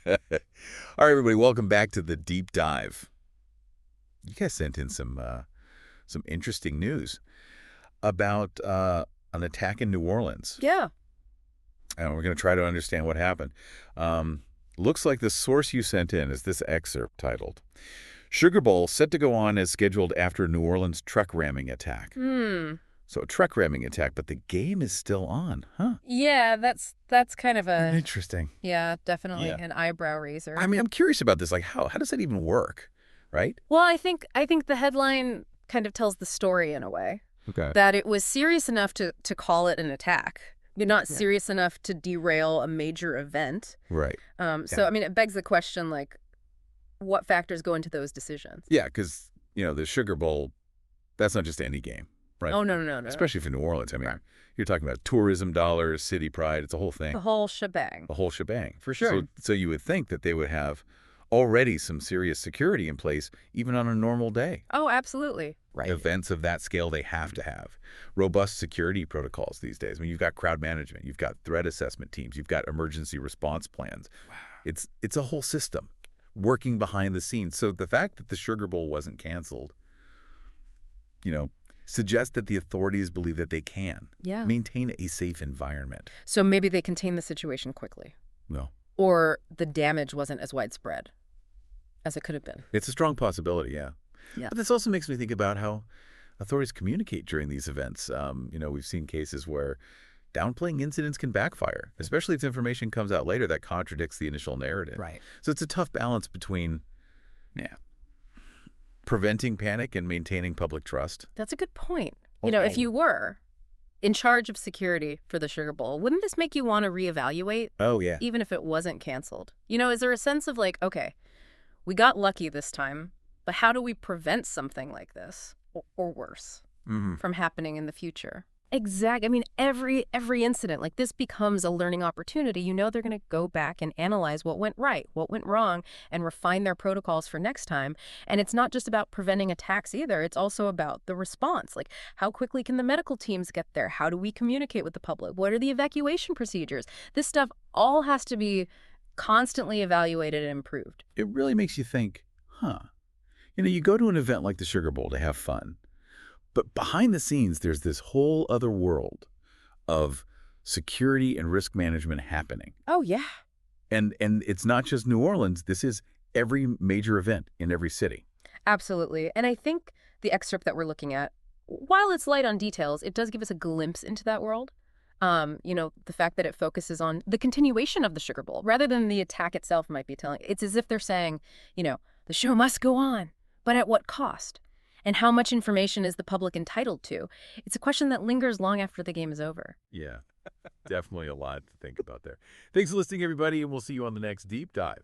All right, everybody, welcome back to the deep dive. You guys sent in some interesting news about an attack in New Orleans, Yeah. and we're going to try to understand what happened. Looks like the source you sent in is this excerpt titled, "Sugar Bowl set to go on as scheduled after New Orleans truck ramming attack." Hmm. So a truck ramming attack, but the game is still on, huh? Yeah, that's kind of Interesting. definitely Yeah. an eyebrow raiser. I mean, I'm curious about this. Like, how does that even work, right? Well, I think the headline kind of tells the story in a way Okay. that it was serious enough to call it an attack. You're not serious enough to derail a major event. Right. So I mean, it begs the question, like, what factors go into those decisions? Yeah, because, the Sugar Bowl, that's not just any game, right? Oh, no. Especially for New Orleans. I mean, Right. you're talking about tourism dollars, city pride. It's a whole thing, The whole shebang. the whole shebang. For sure. So you would think that they would have already some serious security in place, even on a normal day. Oh, absolutely. Right. Events of that scale, they have to have robust security protocols these days. I mean, you've got crowd management, you've got threat assessment teams, you've got emergency response plans. Wow. It's a whole system working behind the scenes. So the fact that the Sugar Bowl wasn't canceled, suggests that the authorities believe that they can maintain a safe environment. So maybe they contained the situation quickly. No. Or the damage wasn't as widespread as it could have been. It's a strong possibility, yeah. Yeah. But this also makes me think about how authorities communicate during these events. We've seen cases where downplaying incidents can backfire, especially if information comes out later that contradicts the initial narrative. Right. So it's a tough balance between preventing panic and maintaining public trust. That's a good point. Okay. If you were in charge of security for the Sugar Bowl, wouldn't this make you want to reevaluate, Oh, yeah. even if it wasn't canceled? Is there a sense of like, okay, we got lucky this time, but how do we prevent something like this or worse from happening in the future? Exactly. I mean, every incident like this becomes a learning opportunity. They're going to go back and analyze what went right, what went wrong, and refine their protocols for next time. And it's not just about preventing attacks either. It's also about the response. Like, how quickly can the medical teams get there? How do we communicate with the public? What are the evacuation procedures? This stuff all has to be constantly evaluated and improved. It really makes you think, you go to an event like the Sugar Bowl to have fun. But behind the scenes, there's this whole other world of security and risk management happening. Oh, yeah. And it's not just New Orleans. This is every major event in every city. Absolutely. And I think the excerpt that we're looking at, while it's light on details, it does give us a glimpse into that world. The fact that it focuses on the continuation of the Sugar Bowl rather than the attack itself might be telling. It's as if they're saying, the show must go on, but at what cost? And how much information is the public entitled to? It's a question that lingers long after the game is over. Yeah, definitely a lot to think about there. Thanks for listening, everybody, and we'll see you on the next Deep Dive.